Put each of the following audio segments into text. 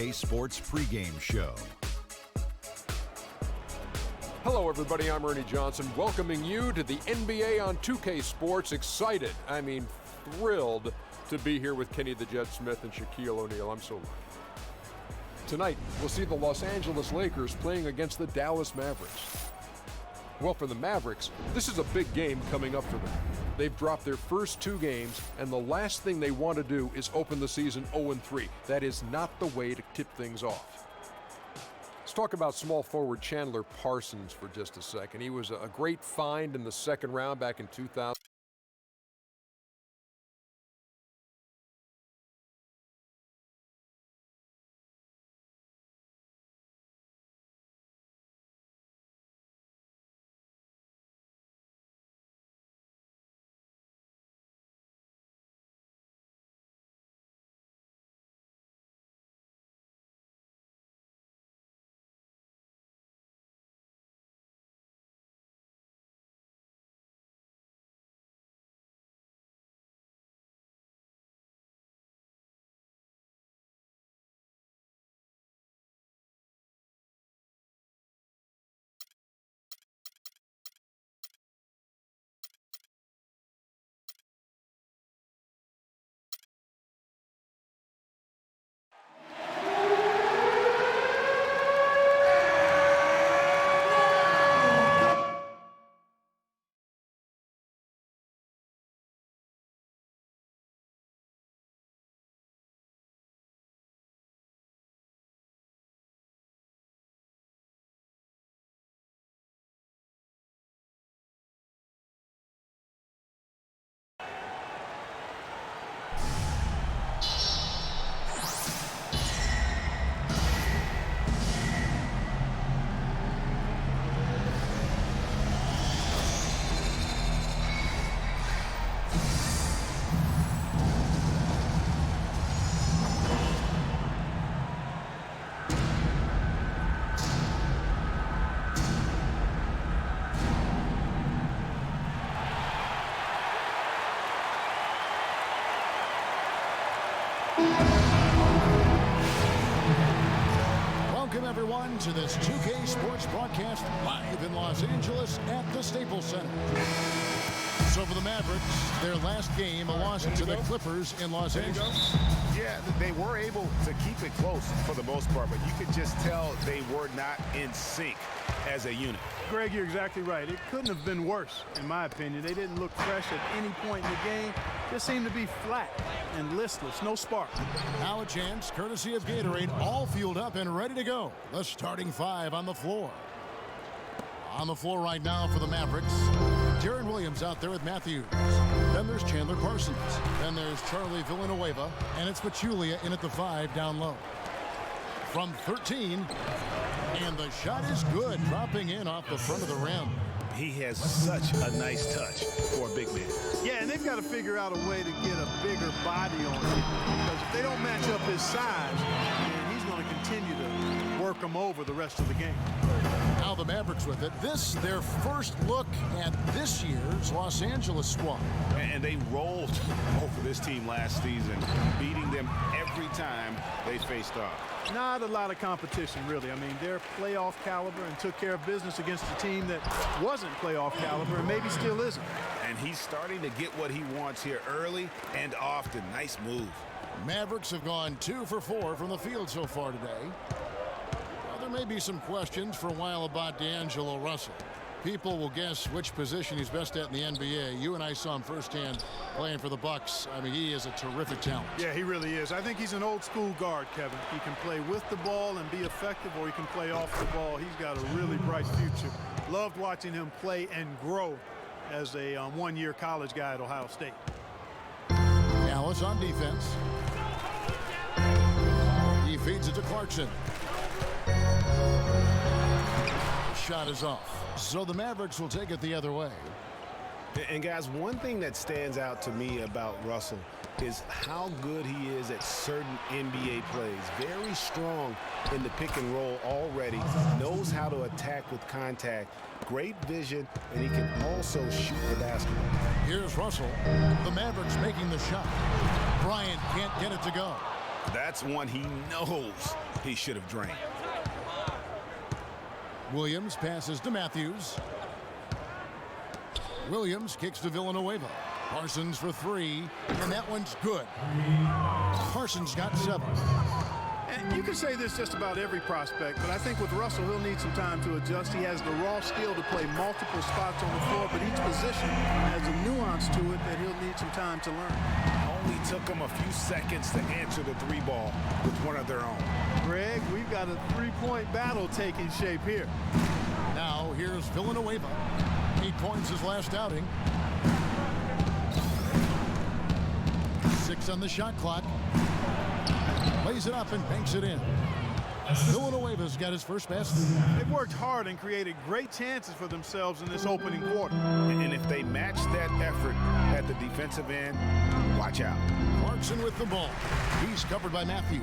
A Sports pregame show. Hello, everybody. I'm Ernie Johnson, welcoming you to the NBA on 2K Sports. Excited, thrilled to be here with Kenny the Jet Smith and Shaquille O'Neal. I'm so lucky. Tonight, we'll see the Los Angeles Lakers playing against the Dallas Mavericks. Well, for the Mavericks, this is a big game coming up for them. They've dropped their first two games, and the last thing they want to do is open the season 0-3. That is not the way to tip things off. Let's talk about small forward Chandler Parsons for just a second. He was a great find in the second round back in 2000. Welcome, everyone, to this 2K Sports broadcast live in Los Angeles at the Staples Center. So for the Mavericks, their last game, a loss to the Clippers in Los Angeles. Yeah, they were able to keep it close for the most part, but you could just tell they were not in sync as a unit. Greg, you're exactly right. It couldn't have been worse, in my opinion. They didn't look fresh at any point in the game. Just seemed to be flat and listless, no spark. Now a chance, courtesy of Gatorade, all fueled up and ready to go. The starting five on the floor. On the floor right now for the Mavericks, Deron Williams out there with Matthews. Then there's Chandler Parsons. Then there's Charlie Villanueva. And it's Pachulia in at the 5 down low. From 13, and the shot is good, dropping in off the front of the rim. He has such a nice touch for a big man. Yeah, and they've got to figure out a way to get a bigger body on him. Because if they don't match up his size, then he's going to continue to work him over the rest of the game. Now the Mavericks with it. This, their first look at this year's Los Angeles squad. And they rolled over this team last season, beating them every time they faced off. Not a lot of competition, really. I mean, they're playoff caliber and took care of business against a team that wasn't playoff caliber and maybe still isn't. And he's starting to get what he wants here early and often. Nice move. Mavericks have gone 2 for 4 from the field so far today. Well, there may be some questions for a while about D'Angelo Russell. People will guess which position he's best at in the NBA. You and I saw him firsthand playing for the Bucks. I mean, he is a terrific talent. Yeah, he really is. I think he's an old school guard, Kevin. He can play with the ball and be effective, or he can play off the ball. He's got a really bright future. Loved watching him play and grow as a one-year college guy at Ohio State. Dallas on defense. He feeds it to Clarkson. Shot is off. So the Mavericks will take it the other way. And guys, one thing that stands out to me about Russell is how good he is at certain NBA plays. Very strong in the pick and roll already. Knows how to attack with contact. Great vision, and he can also shoot the basketball. Here's Russell. The Mavericks making the shot. Bryant can't get it to go. That's one he knows he should have drained. Williams passes to Matthews. Williams kicks to Villanueva. Parsons for 3, and that one's good. Parsons got 7. And you can say this just about every prospect, but I think with Russell, he'll need some time to adjust. He has the raw skill to play multiple spots on the floor, but each position has a nuance to it that he'll need some time to learn. Only took them a few seconds to answer the 3-ball with one of their own. Greg, we've got a 3-point battle taking shape here. Now here's Villanueva. 8 points his last outing. 6 on the shot clock. Lays it up and banks it in. Villanueva's got his first basket. They've worked hard and created great chances for themselves in this opening quarter. And if they match that effort at the defensive end, watch out. Clarkson with the ball. He's covered by Matthews.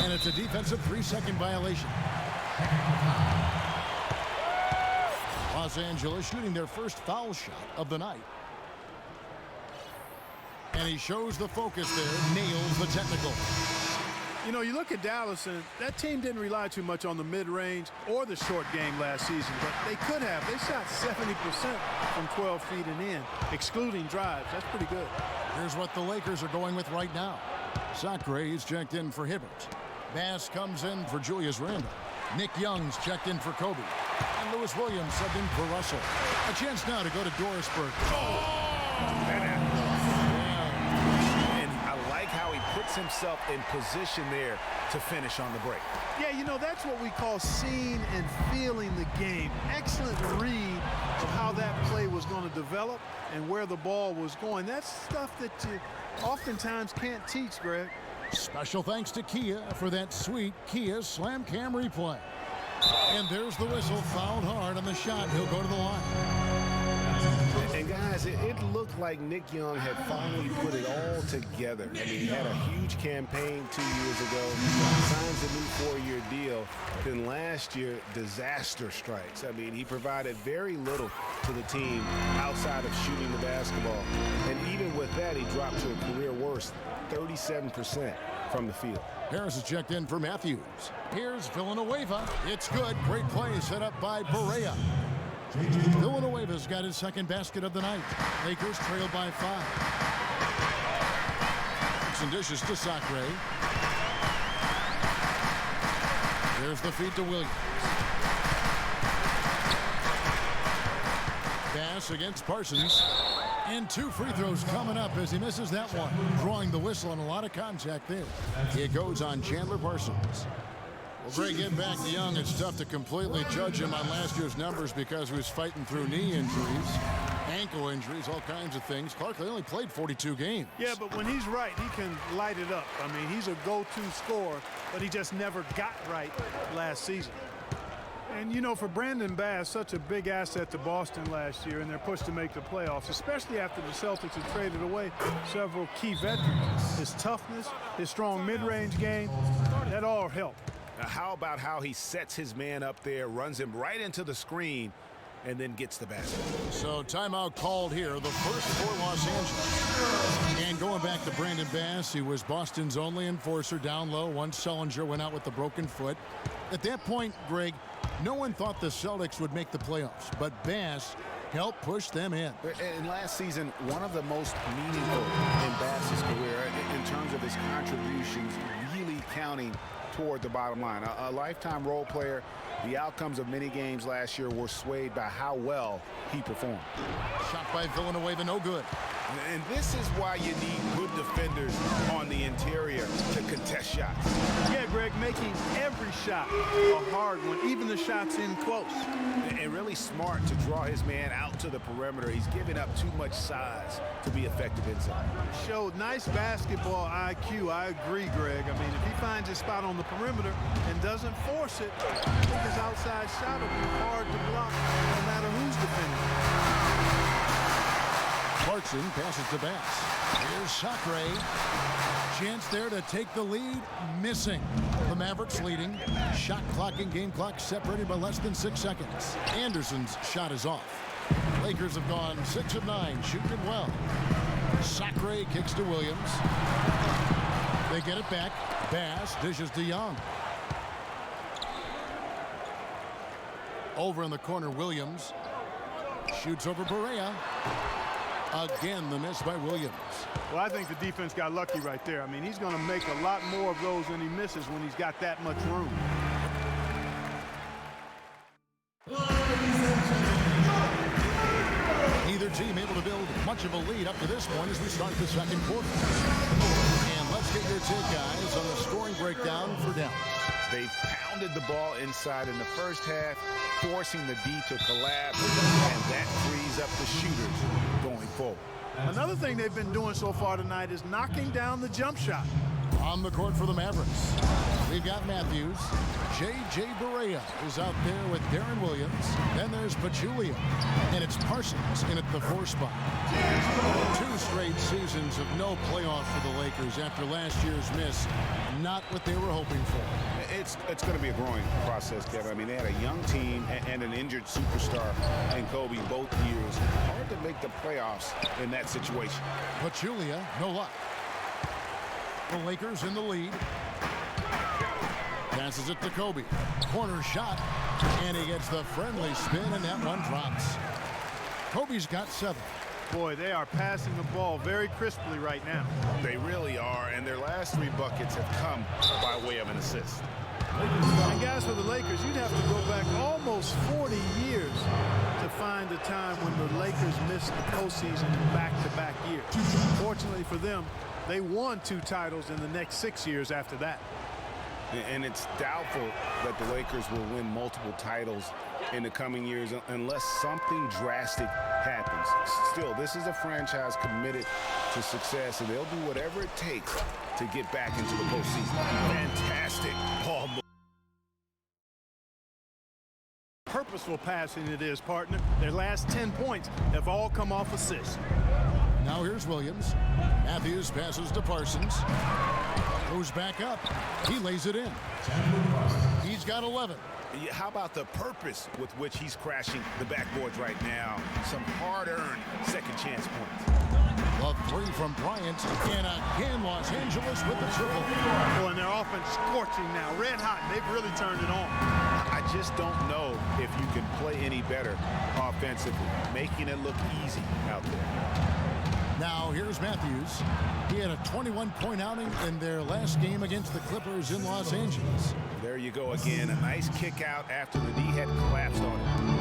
And it's a defensive 3-second violation. Los Angeles shooting their first foul shot of the night. And he shows the focus there, nails the technical. You know, you look at Dallas, and that team didn't rely too much on the mid-range or the short game last season, but they could have. They shot 70% from 12 feet and in, excluding drives. That's pretty good. Here's what the Lakers are going with right now. Sacre is checked in for Hibbert. Bass comes in for Julius Randle. Nick Young's checked in for Kobe. And Lewis Williams subbed in for Russell. A chance now to go to Dorisburg. And I like how he puts himself in position there to finish on the break. Yeah, you know, that's what we call seeing and feeling the game. Excellent read of how that play was going to develop and where the ball was going. That's stuff that you oftentimes can't teach, Greg. Special thanks to Kia for that sweet Kia Slam Cam replay. And there's the whistle, fouled hard on the shot. He'll go to the line. And guys, it looked like Nick Young had finally put it all together. I mean, he had a huge campaign 2 years ago, signs a new 4-year deal. Then last year, disaster strikes. I mean, he provided very little to the team outside of shooting the basketball. And even with that, he dropped to a career worst, 37% from the field. Harris is checked in for Matthews. Here's Villanueva. It's good. Great play set up by Barea. Villanueva's got his second basket of the night. Lakers trailed by 5. Some dishes to Sacre. There's the feed to Williams. Pass against Parsons. And 2 free throws coming up as he misses that one. Drawing the whistle and a lot of contact there. It goes on Chandler Parsons. Well, Greg, getting back to Young, it's tough to completely judge him on last year's numbers because he was fighting through knee injuries, ankle injuries, all kinds of things. Clark, they only played 42 games. Yeah, but when he's right, he can light it up. I mean, he's a go-to scorer, but he just never got right last season. And, you know, for Brandon Bass, such a big asset to Boston last year, and they're pushed to make the playoffs, especially after the Celtics had traded away several key veterans. His toughness, his strong mid-range game, that all helped. Now, how about how he sets his man up there, runs him right into the screen, and then gets the basket? So timeout called here, the first for Los Angeles. And going back to Brandon Bass, he was Boston's only enforcer down low once Sullinger went out with the broken foot. At that point, Greg, no one thought the Celtics would make the playoffs, but Bass helped push them in. And last season, one of the most meaningful in Bass's career in terms of his contributions really counting toward the bottom line. A lifetime role player. The outcomes of many games last year were swayed by how well he performed. Shot by Villanueva, no good. And this is why you need good defenders on the interior to contest shots. Yeah, Greg, making every shot a hard one, even the shots in close. And really smart to draw his man out to the perimeter. He's giving up too much size to be effective inside. Showed nice basketball IQ. I agree, Greg. I mean, if he finds his spot on the perimeter and doesn't force it, I think his outside shot will be hard to block no matter who's defending. Clarkson passes to Bass. Here's Sacre. Chance there to take the lead. Missing. The Mavericks leading. Shot clock and game clock separated by less than 6 seconds. Anderson's shot is off. Lakers have gone 6 of 9, shooting it well. Sacre kicks to Williams. They get it back. Bass dishes to Young. Over in the corner, Williams shoots over Barea. Again, the miss by Williams. Well, I think the defense got lucky right there. I mean, he's going to make a lot more of those than he misses when he's got that much room. Neither team able to build much of a lead up to this point as we start the second quarter. And let's get your take, guys, on the scoring breakdown for Dallas. They pounded the ball inside in the first half, forcing the D to collapse, and that frees up the shooters going forward. Another thing they've been doing so far tonight is knocking down the jump shot. On the court for the Mavericks, we've got Matthews. J.J. Barea is out there with Darren Williams. Then there's Pachulia. And it's Parsons in at the 4 spot. 2 straight seasons of no playoff for the Lakers after last year's miss. Not what they were hoping for. It's going to be a growing process, Kevin. I mean, they had a young team and an injured superstar in Kobe both years. Hard to make the playoffs in that situation. Pachulia, no luck. The Lakers in the lead. Passes it to Kobe. Corner shot. And he gets the friendly spin, and that one drops. Kobe's got 7. Boy, they are passing the ball very crisply right now. They really are, and their last 3 buckets have come by way of an assist. And guys, for the Lakers, you'd have to go back almost 40 years to find a time when the Lakers missed the postseason in back-to-back years. Fortunately for them, they won 2 titles in the next 6 years after that. And it's doubtful that the Lakers will win multiple titles in the coming years unless something drastic happens. Still, this is a franchise committed to success, and they'll do whatever it takes to get back into the postseason. Fantastic ball move. Purposeful passing it is, partner. Their last 10 points have all come off assists. Now here's Williams. Matthews passes to Parsons. Goes back up. He lays it in. He's got 11. How about the purpose with which he's crashing the backboards right now? Some hard-earned second chance points. The three from Bryant, and again Los Angeles with the triple. Boy, and their offense scorching now, red hot. They've really turned it on. I just don't know if you can play any better offensively, making it look easy out there. Now here's Matthews. He had a 21-point outing in their last game against the Clippers in Los Angeles. There you go again, a nice kick out after the knee had collapsed on him.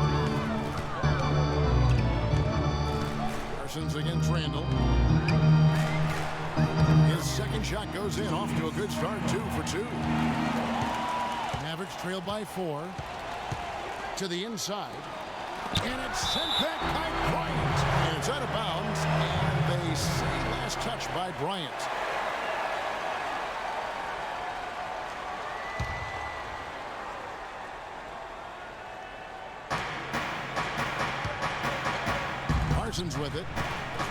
Parsons against Randall. His second shot goes in, off to a good start, 2 for 2. Mavericks trailed by 4. To the inside. And it's sent back by Bryant. And it's out of bounds. And they say last touch by Bryant. Parsons with it.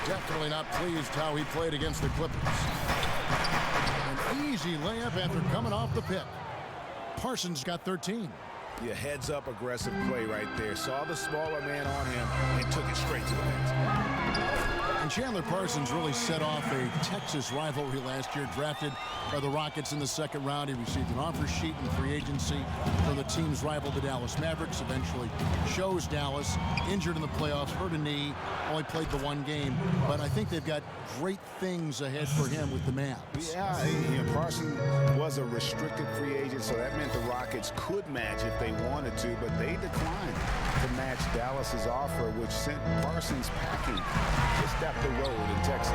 Definitely not pleased how he played against the Clippers. An easy layup after coming off the pick. Parsons got 13. Yeah, heads-up aggressive play right there. Saw the smaller man on him and took it straight to the basket. And Chandler Parsons really set off a Texas rivalry last year, drafted by the Rockets in the second round. He received an offer sheet in free agency from the team's rival, the Dallas Mavericks. Eventually chose Dallas, injured in the playoffs, hurt a knee, only played the one game. But I think they've got great things ahead for him with the Mavs. Yeah, Parsons was a restricted free agent, so that meant the Rockets could match if they wanted to, but they declined to match Dallas's offer, which sent Parsons packing just up the road in Texas.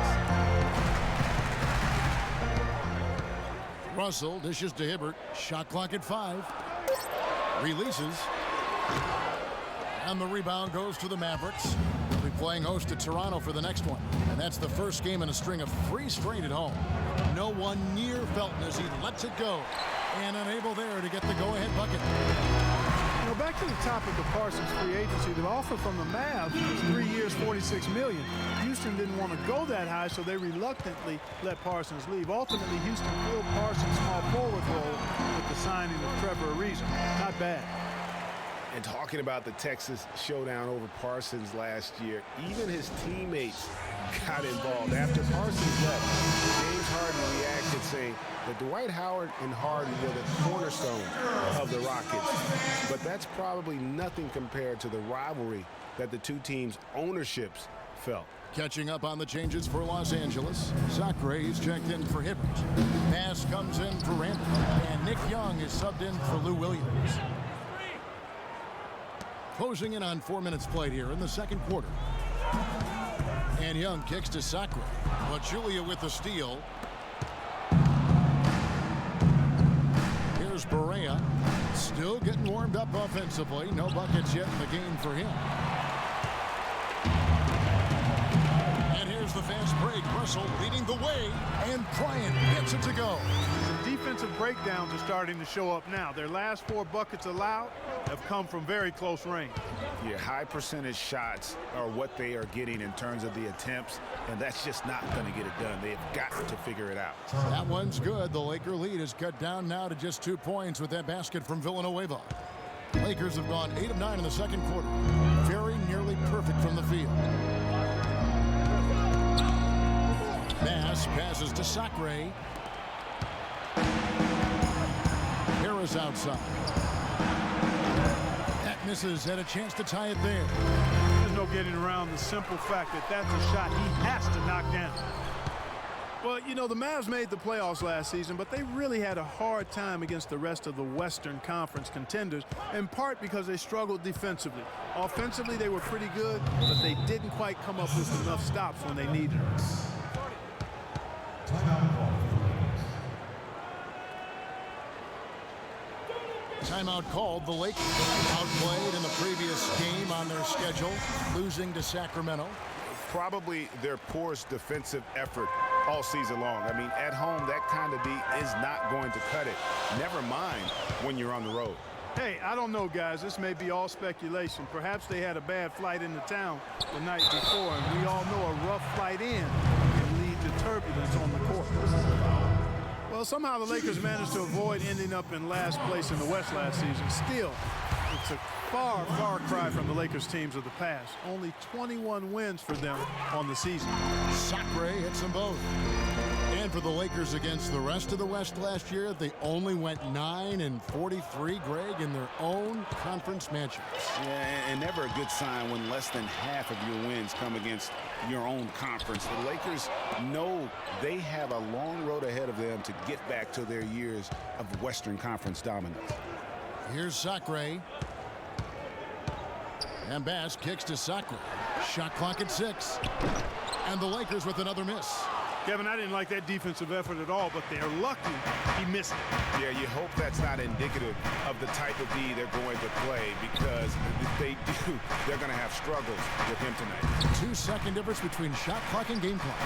Russell dishes to Hibbert. Shot clock at 5. Releases. And the rebound goes to the Mavericks. They'll be playing host to Toronto for the next one. And that's the first game in a string of 3 straight at home. No one near Felton as he lets it go. And unable there to get the go-ahead bucket. You know, back to the top of the Parsons free agency, the offer from the Mavs was 3 years, $46 million. Houston didn't want to go that high, so they reluctantly let Parsons leave. Ultimately, Houston filled Parsons' small forward role with the signing of Trevor Ariza. Not bad. And talking about the Texas showdown over Parsons last year, even his teammates got involved. After Parsons left, James Harden reacted saying that Dwight Howard and Harden were the cornerstone of the Rockets. But that's probably nothing compared to the rivalry that the two teams' ownerships felt. Catching up on the changes for Los Angeles. Sacre is checked in for Hibbert. Pass comes in for Randall. And Nick Young is subbed in for Lou Williams. Closing in on 4 minutes played here in the second quarter. And Young kicks to Sacre. But Julia with the steal. Here's Barea. Still getting warmed up offensively. No buckets yet in the game for him. And here's the fast break. Russell leading the way. And Bryant gets it to go. The defensive breakdowns are starting to show up now. Their last 4 buckets allowed have come from very close range. Yeah, high percentage shots are what they are getting in terms of the attempts, and that's just not going to get it done. They've got to figure it out. That one's good. The Laker lead is cut down now to just 2 points with that basket from Villanueva. Lakers have gone 8 of 9 in the second quarter. Very nearly perfect from the field. Bass passes to Sacre. Harris outside. That misses. Had a chance to tie it there. There's no getting around the simple fact that that's a shot he has to knock down. Well, you know, the Mavs made the playoffs last season, but they really had a hard time against the rest of the Western Conference contenders, in part because they struggled defensively. Offensively, they were pretty good, but they didn't quite come up with enough stops when they needed them. Timeout called. The Lakers outplayed in the previous game on their schedule, losing to Sacramento. Probably their poorest defensive effort all season long. I mean, at home, that kind of beat is not going to cut it. Never mind when you're on the road. Hey, I don't know, guys. This may be all speculation. Perhaps they had a bad flight into town the night before, and we all know a rough flight in can lead to turbulence on the court. Well, somehow the Lakers managed to avoid ending up in last place in the West last season. Still, it's It's a far, far cry from the Lakers teams of the past. Only 21 wins for them on the season. Sacre hits them both. And for the Lakers against the rest of the West last year, they only went 9-43, Greg, in their own conference matchups. Yeah, and never a good sign when less than half of your wins come against your own conference. The Lakers know they have a long road ahead of them to get back to their years of Western Conference dominance. Here's Sacre. And Bass kicks to Sacre. Shot clock at 6. And the Lakers with another miss. Kevin, I didn't like that defensive effort at all, but they're lucky he missed it. Yeah, you hope that's not indicative of the type of D they're going to play, because if they do, they're going to have struggles with him tonight. 2-second difference between shot clock and game clock.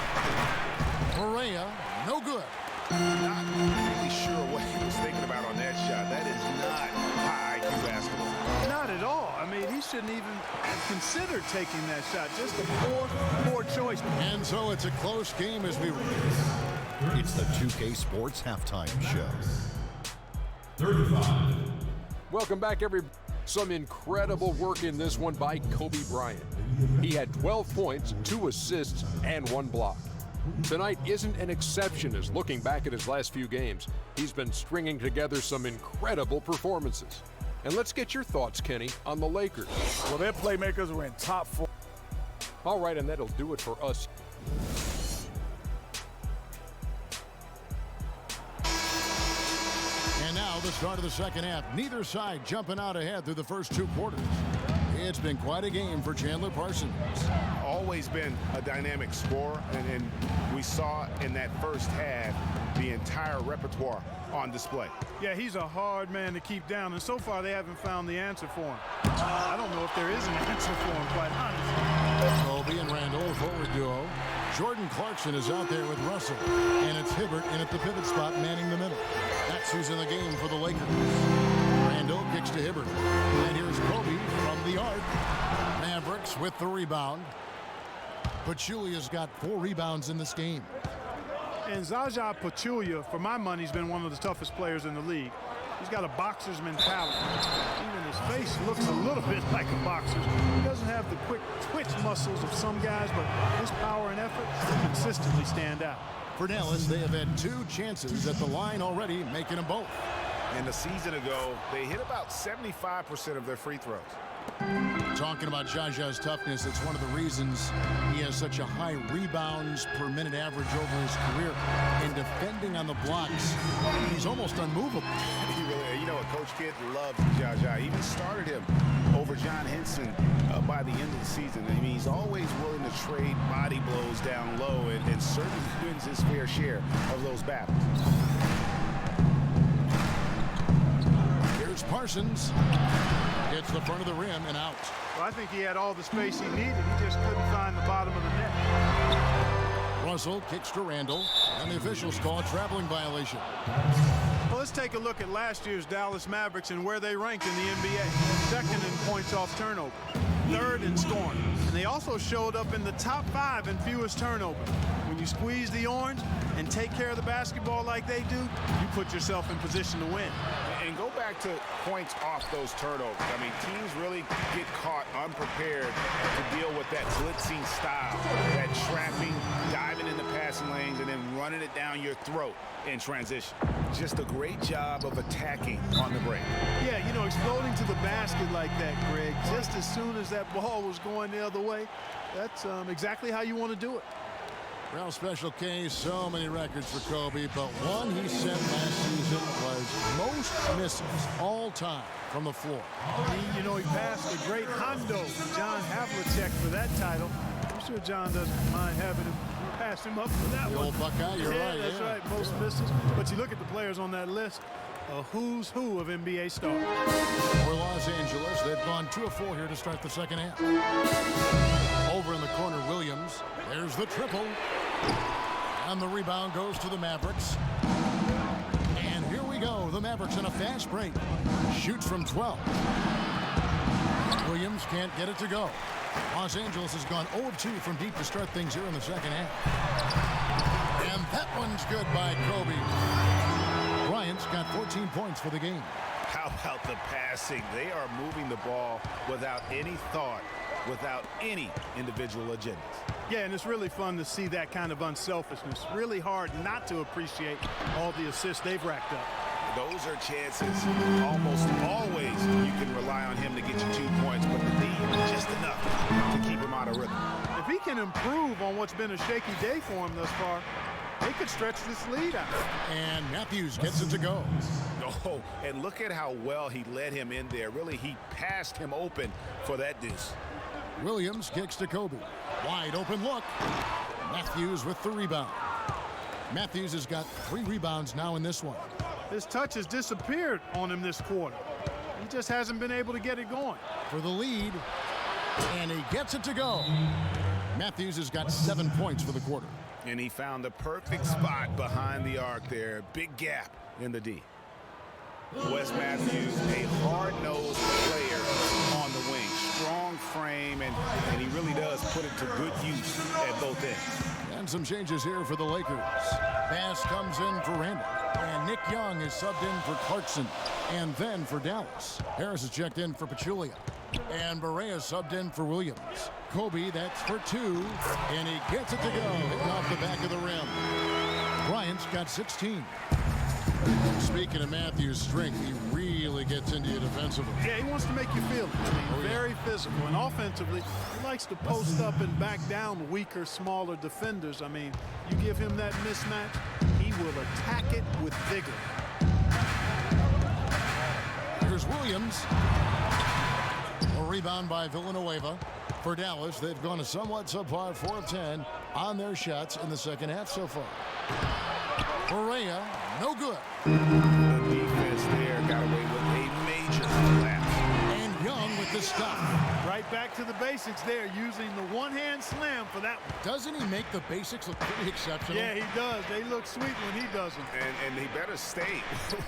Correa, no good. Not really sure what he was thinking about on that shot. That is not high IQ basketball. Not at all. I mean, he shouldn't even have considered taking that shot. Just a poor choice. And so it's a close game as we... It's the 2K Sports Halftime Show. 35. Welcome back, everybody. Some incredible work in this one by Kobe Bryant. He had 12 points, 2 assists, and 1 block. Tonight isn't an exception, as looking back at his last few games, he's been stringing together some incredible performances. And let's get your thoughts, Kenny, on the Lakers. Well, their playmakers were in top 4. All right, and that'll do it for us. And now the start of the second half. Neither side jumping out ahead through the first 2 quarters. It's been quite a game for Chandler Parsons. Always been a dynamic scorer, and we saw in that first half the entire repertoire on display. Yeah, he's a hard man to keep down, and so far they haven't found the answer for him. I don't know if there is an answer for him, quite honestly. Kobe and Randall, the forward duo. Jordan Clarkson is out there with Russell, and it's Hibbert in at the pivot spot manning the middle. That's who's in the game for the Lakers. Randall kicks to Hibbert, and here's Kobe from the arc. Mavericks with the rebound. Pachulia's got 4 rebounds in this game. And Zaza Pachulia, for my money, has been one of the toughest players in the league. He's got a boxer's mentality. Even his face looks a little bit like a boxer's. He doesn't have the quick twitch muscles of some guys, but his power and effort consistently stand out. For Dallas, they have had 2 chances at the line already, making them both. And a season ago, they hit about 75% of their free throws. Talking about Jaja's toughness, it's one of the reasons he has such a high rebounds per minute average over his career. And defending on the blocks, he's almost unmovable. He really, you know what, Coach Kidd loves Jaja. He even started him over John Henson by the end of the season. I mean, he's always willing to trade body blows down low, and certainly wins his fair share of those battles. Here's Parsons. Gets the front of the rim and out. Well, I think he had all the space he needed. He just couldn't find the bottom of the net. Russell kicks to Randall, and the officials call a traveling violation. Well, let's take a look at last year's Dallas Mavericks and where they ranked in the NBA. Second in points off turnover, 3rd in scoring. And they also showed up in the top 5 in fewest turnovers. When you squeeze the orange and take care of the basketball like they do, you put yourself in position to win. And go back to points off those turnovers. I mean, teams really get caught unprepared to deal with that blitzing style, that trapping, diving in the passing lanes, and then running it down your throat in transition. Just a great job of attacking on the break. Yeah, you know, exploding to the basket like that, Greg, just as soon as that ball was going the other way, that's exactly how you want to do it. Well, Special K, so many records for Kobe, but one he set last season was most misses all time from the floor. You know, he passed the great Hondo, John Havlicek, for that title. I'm sure John doesn't mind having him pass him up for that The one. old Buckeye, you're right. That's Yeah. right, most misses. But you look at the players on that list, a who's who of NBA stars. For Los Angeles, they've gone 2 of 4 here to start the second half. Over in the corner, Williams. There's the triple. And the rebound goes to the Mavericks. And here we go. The Mavericks in a fast break. Shoots from 12. Williams can't get it to go. Los Angeles has gone 0 of 2 from deep to start things here in the second half. And that one's good by Kobe. Bryant's got 14 points for the game. How about the passing? They are moving the ball without any thought, without any individual agendas. Yeah, and it's really fun to see that kind of unselfishness. Really hard not to appreciate all the assists they've racked up. Those are chances. Almost always you can rely on him to get you 2 points, but the need just enough to keep him out of rhythm. If he can improve on what's been a shaky day for him thus far, they could stretch this lead out. And Matthews gets it to go. Oh, and look at how well he led him in there. Really, he passed him open for that deuce. Williams kicks to Kobe. Wide open look. Matthews with the rebound. Matthews has got 3 rebounds now in this one. His touch has disappeared on him this quarter. He just hasn't been able to get it going. For the lead, and he gets it to go. Matthews has got 7 points for the quarter. And he found the perfect spot behind the arc there. Big gap in the D. Wes Matthews, a hard-nosed player on the wing. Strong frame, and he really does put it to good use at both ends. And some changes here for the Lakers. Bass comes in for Randall. And Nick Young is subbed in for Clarkson. And then for Dallas, Harris is checked in for Pachulia. And Barea subbed in for Williams. Kobe, that's for 2. And he gets it to go. Hitting off the back of the rim. Bryant's got 16. Speaking of Matthews' strength, he really gets into you defensively. Yeah, he wants to make you feel it. I mean, very physical. And offensively, he likes to post up and back down weaker, smaller defenders. I mean, you give him that mismatch, he will attack it with vigor. Here's Williams. A rebound by Villanueva. For Dallas, they've gone a somewhat subpar 4 of 10 on their shots in the second half so far. Barea, no good. The defense there got away with a major collapse. And Young with the stop. Right back to the basics there, using the one-hand slam for that one. Doesn't he make the basics look pretty exceptional? Yeah, he does. They look sweet when he does them. And he better stay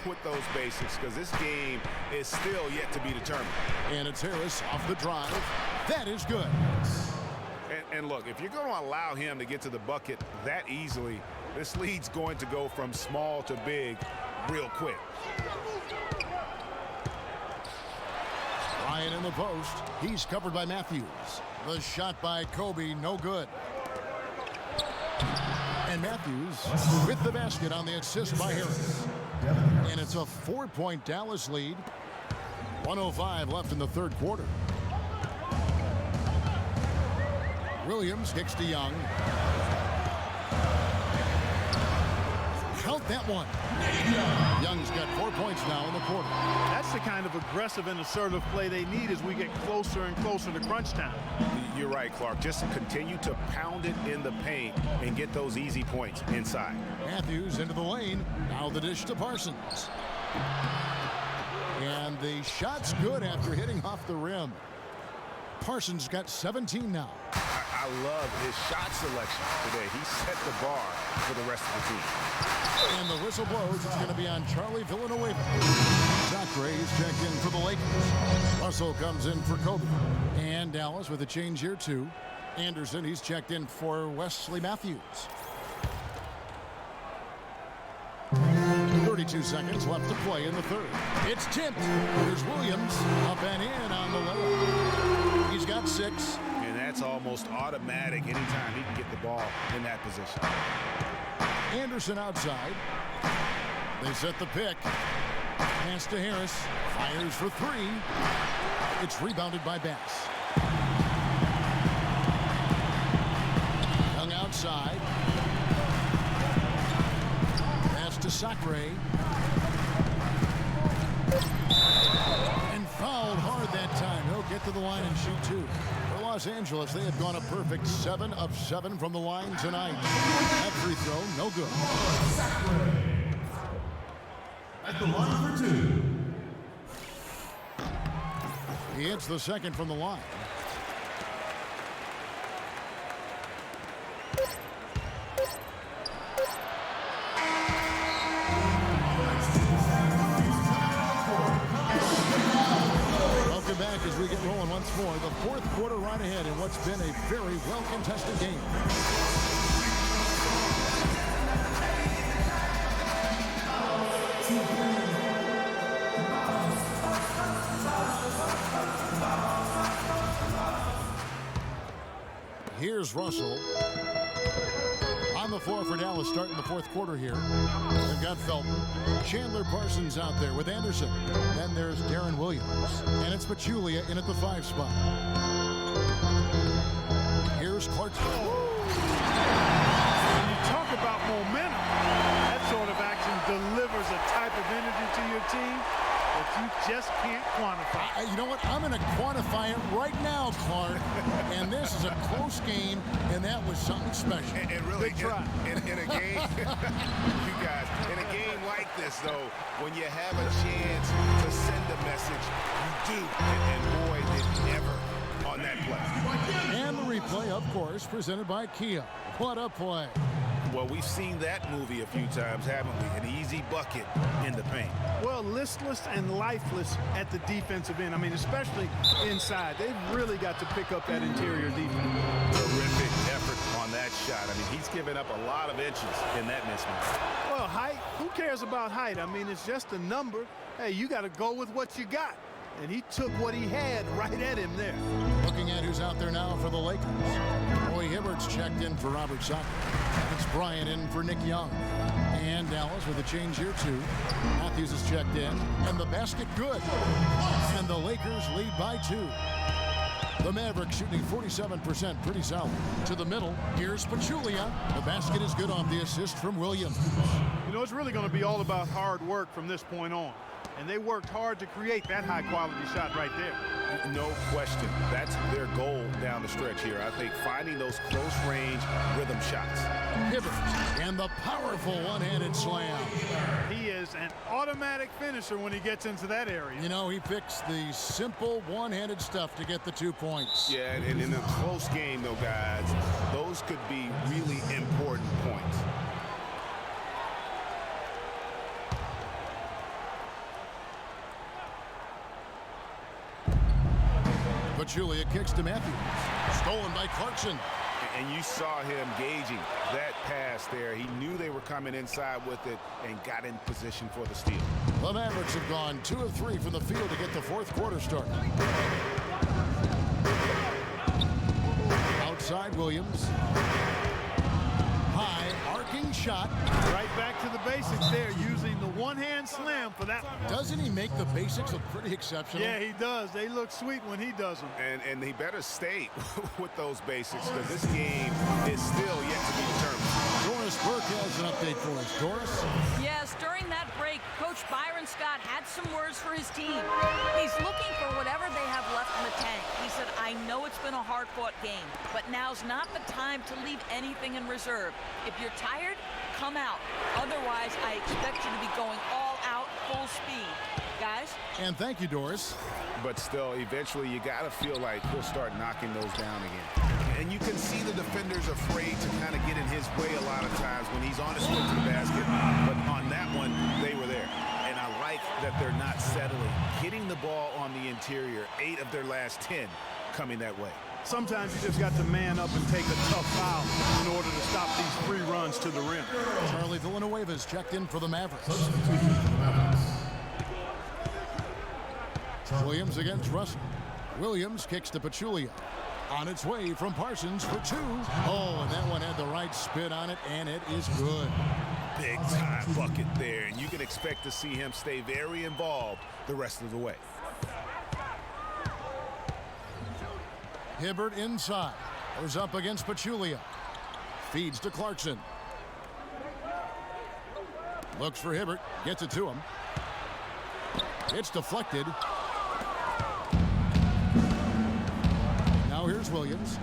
with those basics, because this game is still yet to be determined. And it's Harris off the drive. That is good. And look, if you're going to allow him to get to the bucket that easily, this lead's going to go from small to big real quick. Ryan in the post. He's covered by Matthews. The shot by Kobe, no good. And Matthews with the basket on the assist by Harris. And it's a 4-point Dallas lead. 1:05 left in the third quarter. Williams kicks to Young. Count that one. Young's got 4 points now in the quarter. That's the kind of aggressive and assertive play they need as we get closer and closer to crunch time. You're right, Clark. Just continue to pound it in the paint and get those easy points inside. Matthews into the lane. Now the dish to Parsons. And the shot's good after hitting off the rim. Parsons got 17 now. I love his shot selection today. He set the bar for the rest of the team. And the whistle blows. It's going to be on Charlie Villanueva. Zachary is checked in for the Lakers. Russell comes in for Kobe. And Dallas with a change here too. Anderson, he's checked in for Wesley Matthews. 32 seconds left to play in the third. It's tipped. Here's Williams up and in on the layup. He's got 6. And that's almost automatic anytime he can get the ball in that position. Anderson outside. They set the pick. Pass to Harris. Fires for 3. It's rebounded by Bass. Young outside. Pass to Zachary. And fouled hard that time. He'll get to the line and shoot 2. For Los Angeles, they have gone a perfect 7 of 7 from the line tonight. That free throw, no good. At the line for 2. He hits the second from the line. Welcome back as we get rolling once more. The fourth quarter right ahead in what's been a very well-contested game. is Russell. On the floor for Dallas starting the fourth quarter here. They've got Felton. Chandler Parsons out there with Anderson. Then there's Darren Williams. And it's Pachulia in at the 5 spot. Here's Clarkson. When you talk about momentum, that sort of action delivers a type of energy to your team that you just can't quantify. You know what? I'm going to quantify it right now, Clark. And this is a close game, and that was something special. And really, Good try. in a game, you guys, in a game like this, though, when you have a chance to send a message, you do. And boy, did he ever on that play. And the replay, of course, presented by Kia. What a play. Well, we've seen that movie a few times, haven't we? An easy bucket in the paint. Well, listless and lifeless at the defensive end. I mean, especially inside. They've really got to pick up that interior defense. Terrific effort on that shot. I mean, he's given up a lot of inches in that mismatch. Well, height, who cares about height? I mean, it's just a number. Hey, you got to go with what you got. And he took what he had right at him there. Looking at who's out there now for the Lakers. Roy Hibbert's checked in for Robert Sacco. It's Bryant in for Nick Young. And Dallas with a change here, too. Matthews is checked in. And the basket good. And the Lakers lead by 2. The Mavericks shooting 47%, pretty solid. To the middle, here's Pachulia. The basket is good off the assist from Williams. You know, it's really going to be all about hard work from this point on. And they worked hard to create that high-quality shot right there. No question. That's their goal down the stretch here. I think finding those close-range rhythm shots. Hibbert and the powerful one-handed slam. He is an automatic finisher when he gets into that area. You know, he picks the simple one-handed stuff to get the 2 points. Yeah, and in a close game, though, guys, those could be really important points. Pachulia kicks to Matthews. Stolen by Clarkson. And you saw him gauging that pass there. He knew they were coming inside with it and got in position for the steal. The Mavericks have gone 2 of 3 from the field to get the fourth quarter started. Outside Williams. High arcing shot. Right back to the basics there, using the one-hand slam for that one. Doesn't he make the basics look pretty exceptional? Yeah, he does. They look sweet when he does them. And he better stay with those basics because this game is still yet to be determined. Doris Burke has an update for us. Doris? Yes, during that break, Coach Byron Scott had some words for his team. He's looking for whatever they have left in the tank. He said, I know it's been a hard-fought game, but now's not the time to leave anything in reserve. If you're tired, come out. Otherwise, I expect you to be going all out, full speed. Guys? And thank you, Doris. But still, eventually, you got to feel like he'll start knocking those down again. And you can see the defenders afraid to kind of get in his way a lot of times when he's on his way to the basket. But on that one, they were there. And I like that they're not settling. Hitting the ball on the interior, 8 of their last 10 coming that way. Sometimes you just got to man up and take a tough foul in order to stop these free runs to the rim. Charlie Villanueva's checked in for the Mavericks. Williams against Russell. Williams kicks to Pachulia. On its way from Parsons for 2. Oh, and that one had the right spin on it, and it is good. Big time bucket there, and you can expect to see him stay very involved the rest of the way. Hibbert inside. Goes up against Pachulia. Feeds to Clarkson. Looks for Hibbert. Gets it to him. It's deflected. Now here's Williams.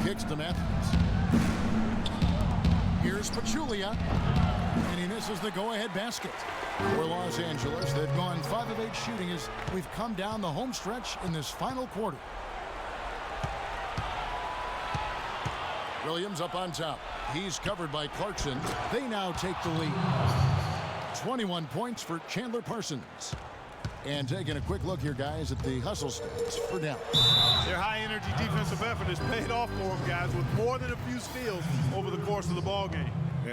Kicks to Matthews. Here's Pachulia. And he misses the go-ahead basket. For Los Angeles, they've gone 5 of 8 shooting as we've come down the home stretch in this final quarter. Williams up on top. He's covered by Clarkson. They now take the lead. 21 points for Chandler Parsons. And taking a quick look here, guys, at the hustle stats for Dallas. Their high-energy defensive effort has paid off for them, guys, with more than a few steals over the course of the ball game.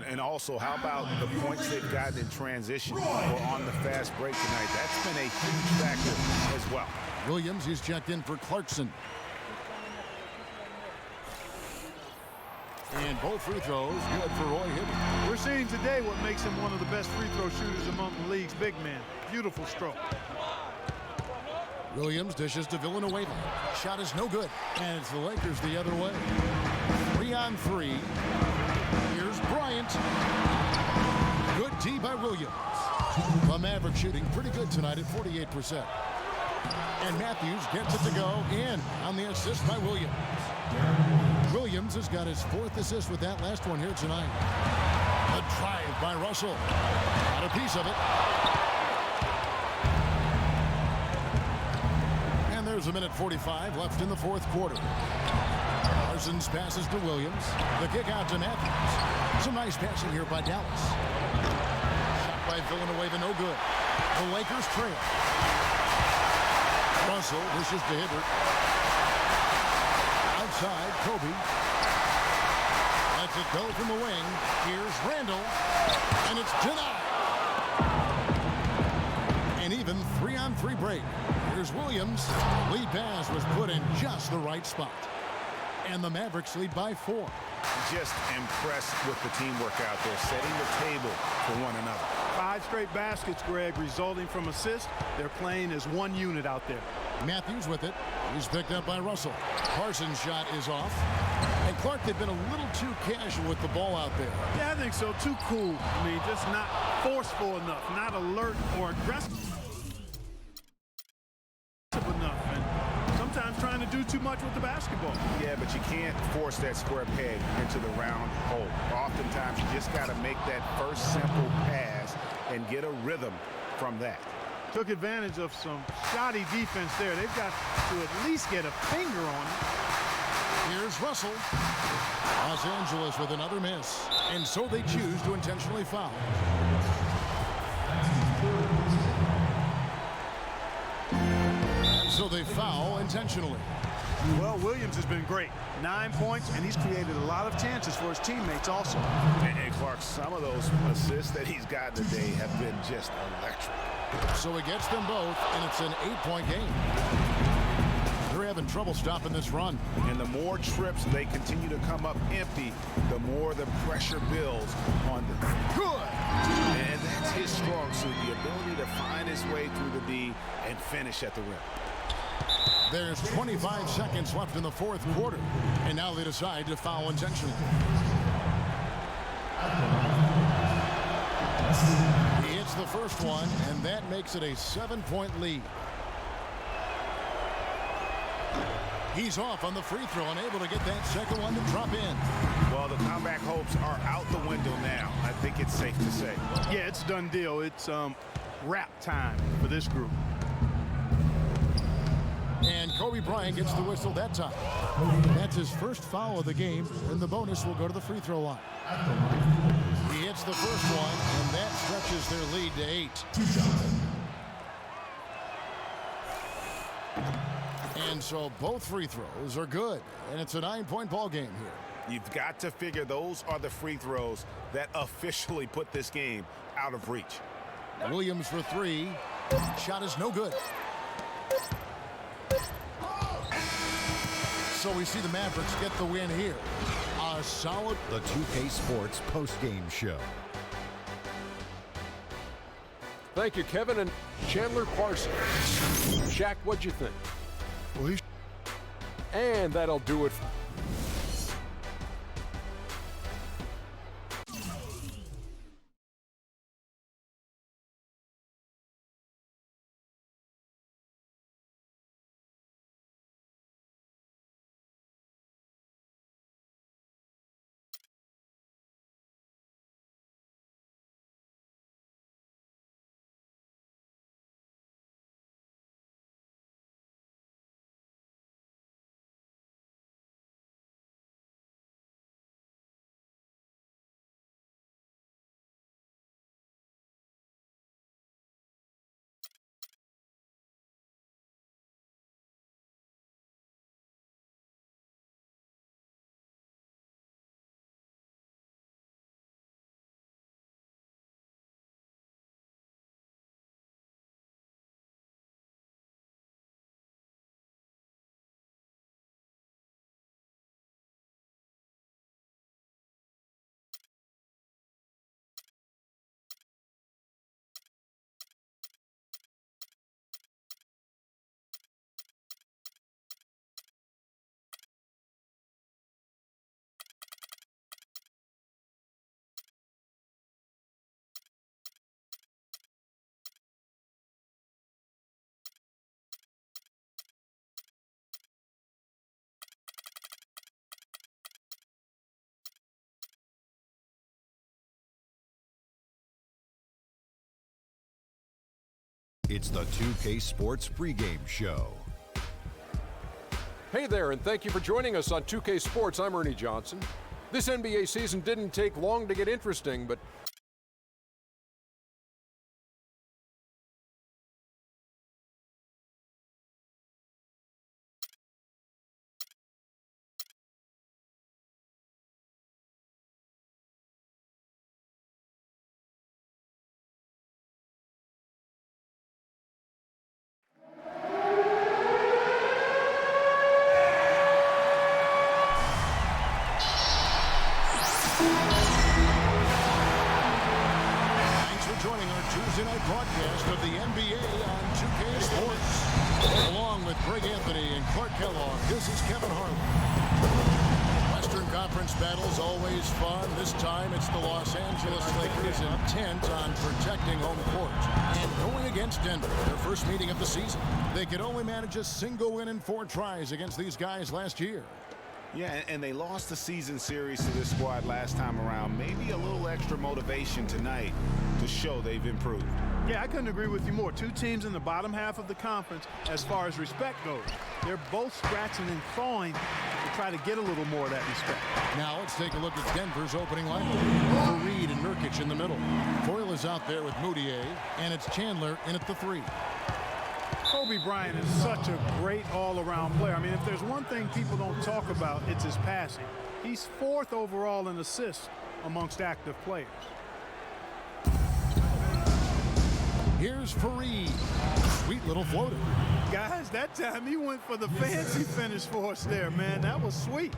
And also, how about the points they've gotten in transition or on the fast break tonight? That's been a huge factor as well. Williams is checked in for Clarkson. And both free throws good for Roy Hibbert. We're seeing today what makes him one of the best free throw shooters among the league's big men. Beautiful stroke. Williams dishes to Villanueva. Shot is no good. And it's the Lakers the other way. 3-on-3. Here's Bryant. Good D by Williams. The Mavericks shooting pretty good tonight at 48%. And Matthews gets it to go in on the assist by Williams. Williams has got his 4th assist with that last one here tonight. A drive by Russell. Got a piece of it. And there's a minute 45 left in the 4th quarter. Parsons passes to Williams. The kick out to Matthews. Some nice passing here by Dallas. Shot by Villanueva, no good. The Lakers trail. Russell dishes to Hibbert. Outside, Kobe. Lets it go from the wing. Here's Randall. And it's denied. An even 3-on-3 break. Here's Williams. Lead pass was put in just the right spot. And the Mavericks lead by 4. Just impressed with the teamwork out there, setting the table for one another. 5 straight baskets, Greg, resulting from assists. They're playing as one unit out there. Matthews with it. He's picked up by Russell. Parsons' shot is off. And Clark, they've been a little too casual with the ball out there. Yeah, I think so. Too cool. I mean, just not forceful enough, not alert or aggressive enough. And sometimes trying to do too much with the basketball. Yeah, but you can't force that square peg into the round hole. Oftentimes, you just got to make that first simple pass and get a rhythm from that. Took advantage of some shoddy defense there. They've got to at least get a finger on it. Here's Russell. Los Angeles with another miss. And so they choose to intentionally foul. So they foul intentionally. Well, Williams has been great. 9 points, and he's created a lot of chances for his teammates also. And Clark, some of those assists that he's gotten today have been just electric. So he gets them both, and it's an 8-point game. They're having trouble stopping this run. And the more trips they continue to come up empty, the more the pressure builds on them. Good! And that's his strong suit, the ability to find his way through the D and finish at the rim. There's 25 seconds left in the 4th quarter, and now they decide to foul intentionally. He hits the first one, and that makes it a 7-point lead. He's off on the free throw and able to get that second one to drop in. Well, the comeback hopes are out the window now. I think it's safe to say. Yeah, it's a done deal. It's wrap time for this group. And Kobe Bryant gets the whistle that time. That's his first foul of the game, and the bonus will go to the free throw line. He hits the first one, and that stretches their lead to 8. And so both free throws are good, and it's a 9-point ball game here. You've got to figure those are the free throws that officially put this game out of reach. Williams for 3. Shot is no good. So we see the Mavericks get the win here. A solid. The 2K Sports postgame show. Thank you, Kevin. And Chandler Parsons. Shaq, what'd you think? Well, And that'll do it. It's the 2K Sports pregame show. Hey there, and thank you for joining us on 2K Sports. I'm Ernie Johnson. This NBA season didn't take long to get interesting, but joining our Tuesday night broadcast of the NBA on 2K Sports. Along with Greg Anthony and Clark Kellogg, this is Kevin Harlan. Western Conference battles always fun. This time it's the Los Angeles Lakers intent on protecting home court and going against Denver, their first meeting of the season. They could only manage a single win in 4 tries against these guys last year. Yeah, and they lost the season series to this squad last time around. Maybe a little extra motivation tonight to show they've improved. Yeah, I couldn't agree with you more. 2 teams in the bottom half of the conference as far as respect goes. They're both scratching and clawing to try to get a little more of that respect. Now let's take a look at Denver's opening lineup. For Reed and Nurkic in the middle. Foyle is out there with Moutier, and it's Chandler in at the 3. Kobe Bryant is such a great all-around player. I mean, if there's one thing people don't talk about, it's his passing. He's 4th overall in assists amongst active players. Here's Fareed. Sweet little floater. Guys, that time he went for the fancy finish for us there, man. That was sweet.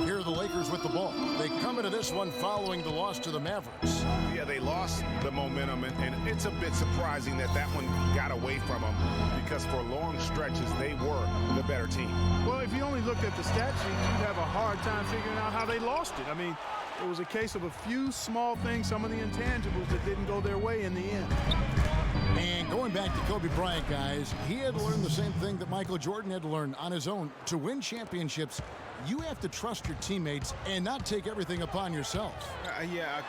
Here are the Lakers with the ball. They come into this one following the loss to the Mavericks. Yeah, they lost the momentum, and it's a bit surprising that one got away from them because for long stretches they were the better team. Well, if you only looked at the stat sheet, you'd have a hard time figuring out how they lost it. I mean, it was a case of a few small things, some of the intangibles that didn't go their way in the end. And going back to Kobe Bryant, guys, he had to learn the same thing that Michael Jordan had to learn on his own. To win championships, you have to trust your teammates and not take everything upon yourself.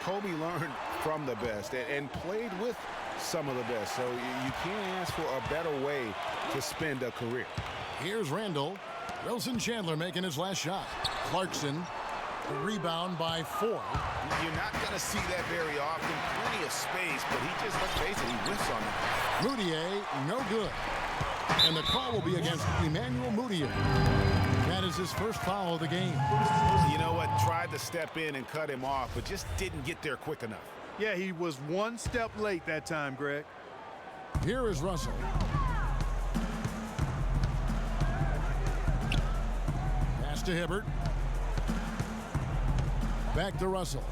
Kobe learned from the best and played with some of the best, so you can't ask for a better way to spend a career. Here's Randall. Wilson Chandler making his last shot. Clarkson, the rebound by 4. You're not going to see that very often. Plenty of space, but he just, let's face it, he whiffs on it. Moutier, no good. And the call will be against Emmanuel Moutier. That is his first foul of the game. You know what? Tried to step in and cut him off, but just didn't get there quick enough. Yeah, he was 1 step late that time, Greg. Here is Russell. Pass to Hibbert. Back to Russell.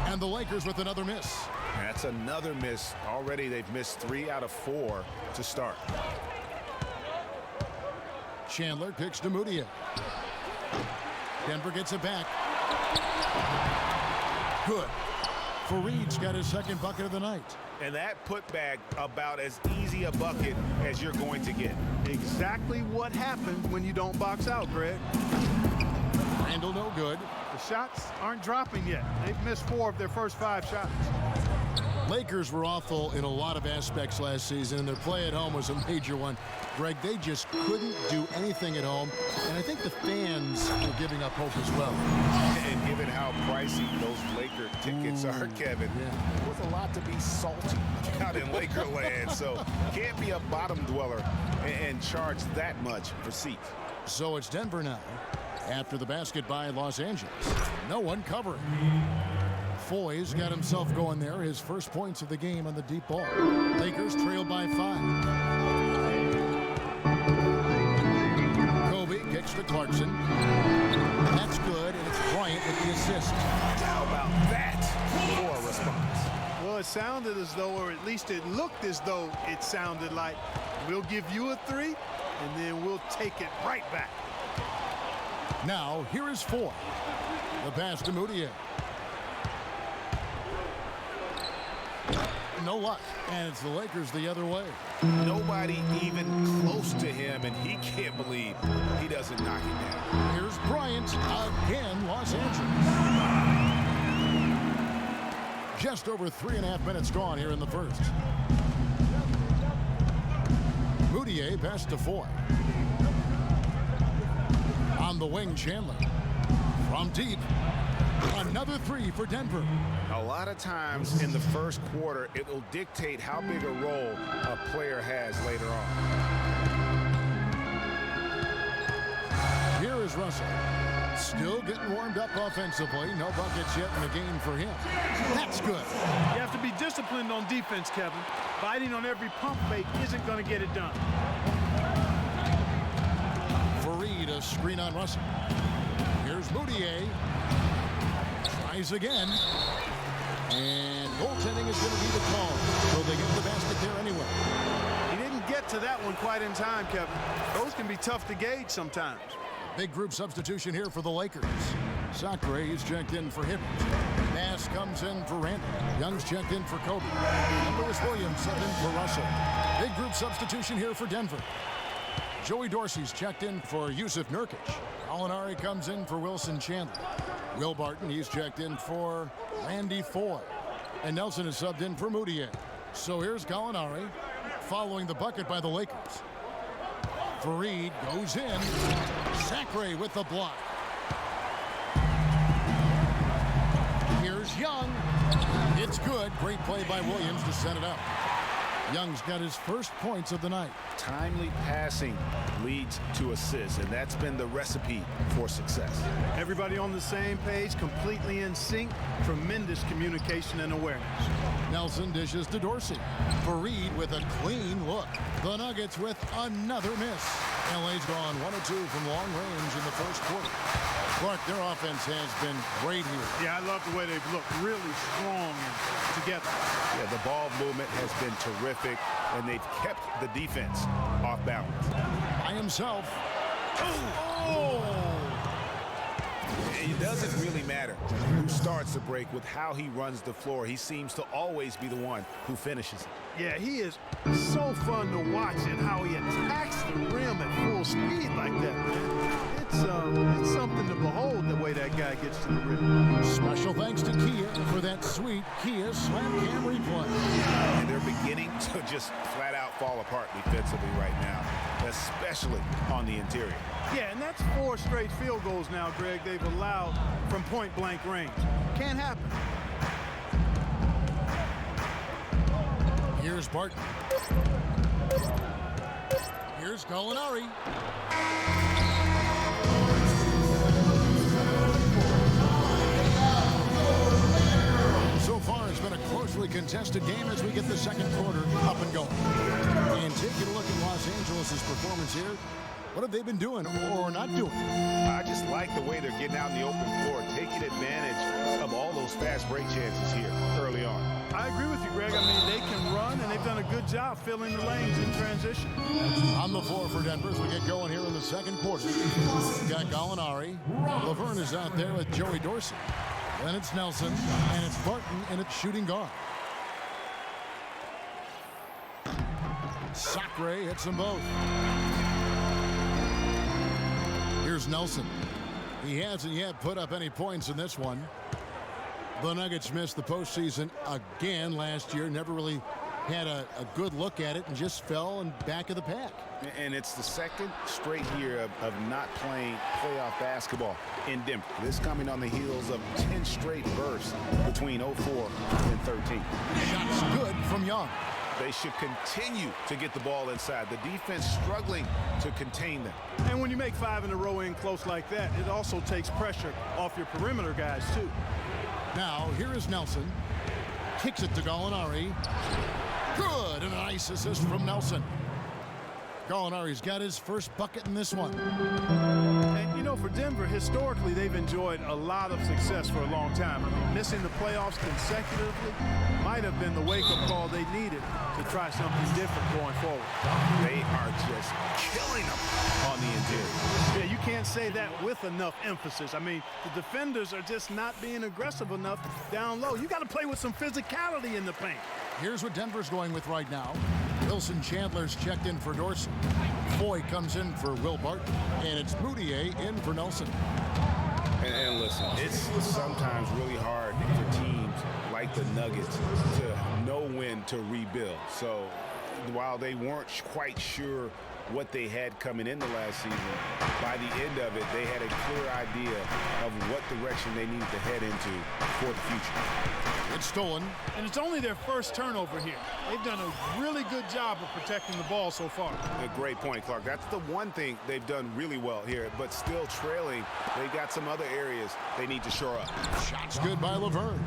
And the Lakers with another miss. That's another miss. Already they've missed 3 out of 4 to start. Chandler kicks to Moutier. Denver gets it back. Good. Fareed's got his second bucket of the night. And that putback about as easy a bucket as you're going to get. Exactly what happens when you don't box out, Greg. Randall no good. The shots aren't dropping yet. They've missed 4 of their first 5 shots. Lakers were awful in a lot of aspects last season, and their play at home was a major one. Greg, they just couldn't do anything at home, and I think the fans were giving up hope as well. And given how pricey those Laker tickets are, Kevin, there's a lot to be salty out in Laker land, so can't be a bottom dweller and charge that much for seats. So it's Denver now. After the basket by Los Angeles. No one covering. Foy's got himself going there. His first points of the game on the deep ball. Lakers trail by 5. Kobe kicks to Clarkson. That's good, and it's Bryant with the assist. How about that for a response? Well, it sounded as though, or at least it looked as though it sounded like, we'll give you a 3, and then we'll take it right back. Now, here is 4. The pass to Moutier. No luck, and it's the Lakers the other way. Nobody even close to him, and he can't believe he doesn't knock it down. Here's Bryant again, Los Angeles. Just over 3.5 minutes gone here in the first. Moutier pass to Foy. On the wing, Chandler. From deep. Another three for Denver. A lot of times in the first quarter, it will dictate how big a role a player has later on. Here is Russell. Still getting warmed up offensively. No buckets yet in the game for him. That's good. You have to be disciplined on defense, Kevin. Biting on every pump fake isn't going to get it done. Fareed, a screen on Russell. Here's Moutier. Tries again. And goaltending is going to be the call. So they get the basket there anyway. He didn't get to that one quite in time, Kevin. Those can be tough to gauge sometimes. Big group substitution here for the Lakers. Sacre is checked in for Hibbert. Nass comes in for Randall. Young's checked in for Kobe. And Lewis Williams subbed in for Russell. Big group substitution here for Denver. Joey Dorsey's checked in for Yusuf Nurkic. Alinari comes in for Wilson Chandler. Will Barton, he's checked in for Randy Foy. And Nelson is subbed in for Moutier. So here's Gallinari following the bucket by the Lakers. Fareed goes in. Sacre with the block. Here's Young. It's good. Great play by Williams to set it up. Young's got his first points of the night. Timely passing leads to assists, and that's been the recipe for success. Everybody on the same page, completely in sync. Tremendous communication and awareness. Nelson dishes to Dorsey. Fareed with a clean look. The Nuggets with another miss. LA's gone 1 of 2 from long range in the first quarter. Clark, their offense has been great here. Yeah, I love the way they've looked really strong and together. Yeah, the ball movement has been terrific, and they've kept the defense off balance. By himself. Oh! It doesn't really matter who starts the break with how he runs the floor. He seems to always be the one who finishes it. Yeah, he is so fun to watch and how he attacks the rim at full speed like that, man. It's something to behold the way that guy gets to the rim. Special thanks to Kia for that sweet Kia Slam Cam replay. And they're beginning to just flat out fall apart defensively right now, especially on the interior. Yeah, and that's 4 straight field goals now, Greg, they've allowed from point-blank range. Can't happen. Here's Barton. Here's Gallinari. So far, it's been a closely contested game as we get the second quarter up and going. And taking a look at Los Angeles' performance here, what have they been doing or not doing? I just like the way they're getting out in the open floor, taking advantage of all those fast break chances here early on. I agree with you, Greg. I mean, they can run, and they've done a good job filling the lanes in transition. On the floor for Denver as we get going here in the second quarter. We've got Gallinari. Laverne is out there with Joey Dorsey. Then it's Nelson, and it's Barton, and it's shooting guard. Sacre hits them both. Here's Nelson. He hasn't yet put up any points in this one. The Nuggets missed the postseason again last year. Never really had a good look at it and just fell in back of the pack. And it's the second straight year of not playing playoff basketball in Denver. This coming on the heels of 10 straight bursts between 04 and 13. Shots good from Young. They should continue to get the ball inside. The defense struggling to contain them. And when you make 5 in a row in close like that, it also takes pressure off your perimeter guys, too. Now, here is Nelson. Kicks it to Gallinari. Good, and a nice assist from Nelson. Gallinari's got his first bucket in this one. And, you know, for Denver, historically, they've enjoyed a lot of success for a long time. I mean, missing the playoffs consecutively might have been the wake-up call they needed to try something different going forward. They are just killing them on the interior. Yeah, you can't say that with enough emphasis. I mean, the defenders are just not being aggressive enough down low. You got to play with some physicality in the paint. Here's what Denver's going with right now. Wilson Chandler's checked in for Dorsey. Foy comes in for Will Barton. And it's Moutier in for Nelson. And listen, it's sometimes really hard for teams like the Nuggets to know when to rebuild. So while they weren't quite sure what they had coming into last season, by the end of it, they had a clear idea of what direction they needed to head into for the future. It's stolen. And it's only their first turnover here. They've done a really good job of protecting the ball so far. A great point, Clark. That's the one thing they've done really well here, but still trailing, they've got some other areas they need to shore up. Shot's good by Laverne.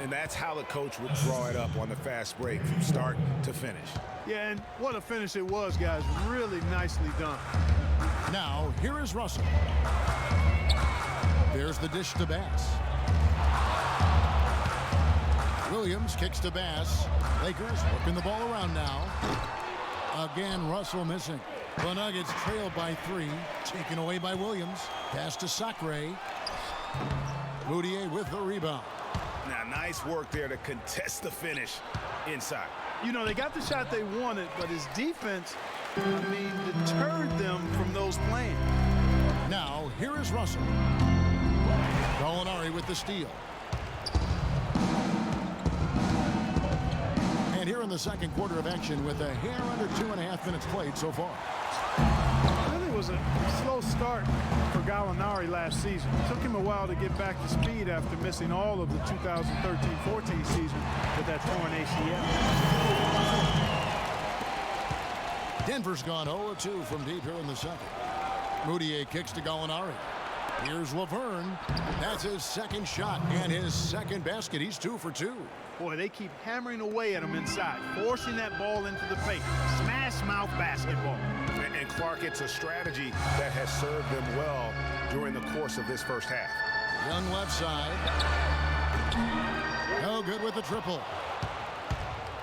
And that's how the coach would draw it up on the fast break from start to finish. Yeah, and what a finish it was, guys. Really nicely done. Now, here is Russell. There's the dish to Bass. Williams kicks to Bass. Lakers working the ball around now. Again, Russell missing. The Nuggets trailed by 3. Taken away by Williams. Pass to Sacre. Moutier with the rebound. Now, nice work there to contest the finish inside. You know, they got the shot they wanted, but his defense, deterred them from those playing. Now, here is Russell. Gallinari with the steal. And here in the second quarter of action with a hair under 2.5 minutes played so far. Really was a slow start for Gallinari last season. It took him a while to get back to speed after missing all of the 2013-14 season with that torn ACL. Denver's gone 0-2 from deep here in the second. Moutier kicks to Gallinari. Here's Laverne. That's his second shot and his second basket. He's 2 for 2. Boy, they keep hammering away at him inside, forcing that ball into the paint. Smash mouth basketball. And Clark, it's a strategy that has served them well during the course of this first half. Young left side. No good with the triple.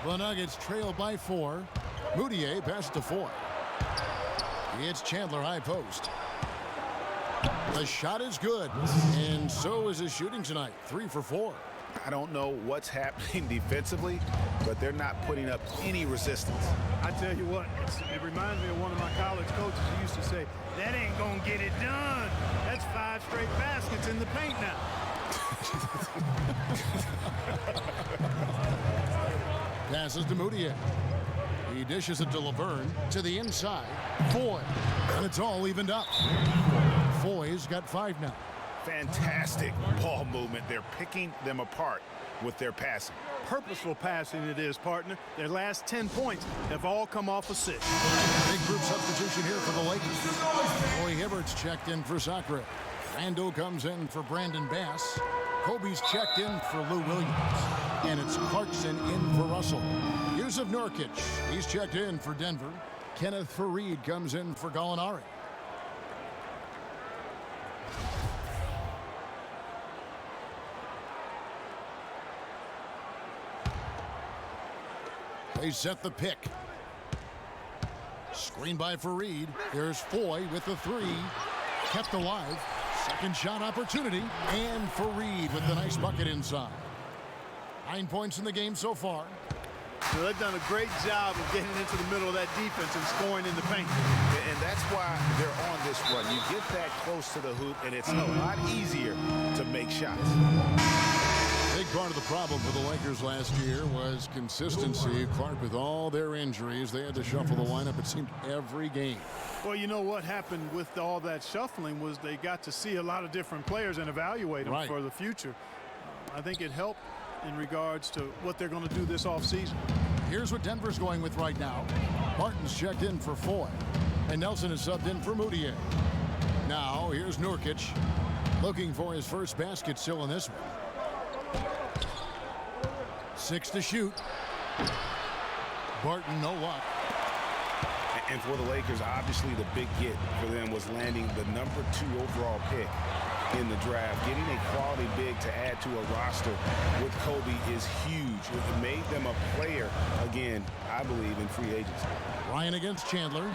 The Nuggets trail by 4. Moutier passed to 4. It's Chandler high post. The shot is good, and so is his shooting tonight. 3 for 4. I don't know what's happening defensively, but they're not putting up any resistance. I tell you what, it reminds me of one of my college coaches who used to say, that ain't gonna get it done. That's 5 straight baskets in the paint now. Passes to Moutier. He dishes it to Laverne to the inside. Foy, and it's all evened up. Foy's got 5 now. Fantastic ball movement. They're picking them apart with their passing. Purposeful passing it is, partner. Their last 10 points have all come off assists. Big group substitution here for the Lakers. Roy Hibbert's checked in for Sacre. Randall comes in for Brandon Bass. Kobe's checked in for Lou Williams. And it's Clarkson in for Russell. Yusuf Nurkic, he's checked in for Denver. Kenneth Faried comes in for Gallinari. They set the pick. Screen by Faried. There's Foy with the 3. Kept alive. Second shot opportunity. And Faried with the nice bucket inside. 9 points in the game so far. So they've done a great job of getting into the middle of that defense and scoring in the paint. And that's why they're on this run. You get that close to the hoop, and it's a lot easier to make shots. Big part of the problem for the Lakers last year was consistency. Clark, with all their injuries, they had to shuffle the lineup, it seemed, every game. Well, you know what happened with all that shuffling was they got to see a lot of different players and evaluate them for the future. I think it helped in regards to what they're going to do this offseason. Here's what Denver's going with right now. Martin's checked in for Foy, and Nelson is subbed in for Moutier. Now, here's Nurkic, looking for his first basket still in this one. 6 to shoot. Barton, no luck. And for the Lakers, obviously the big get for them was landing the #2 overall pick in the draft. Getting a quality big to add to a roster with Kobe is huge. It made them a player, again, I believe, in free agency. Ryan against Chandler.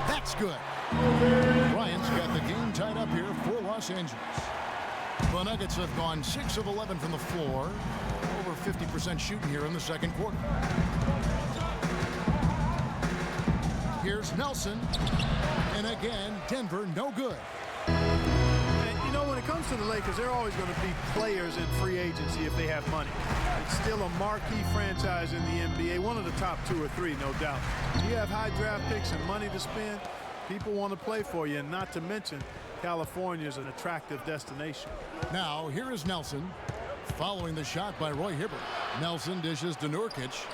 That's good. Ryan's got the game tied up here for Los Angeles. The Nuggets have gone 6 of 11 from the floor. Over 50% shooting here in the second quarter. Here's Nelson. And again, Denver no good. And you know, when it comes comes to the Lakers, they're always going to be players in free agency if they have money. It's still a marquee franchise in the NBA, one of the top 2 or 3, no doubt. You have high draft picks and money to spend, people want to play for you, and not to mention California is an attractive destination. Now, here is Nelson following the shot by Roy Hibbert. Nelson dishes to Nurkic,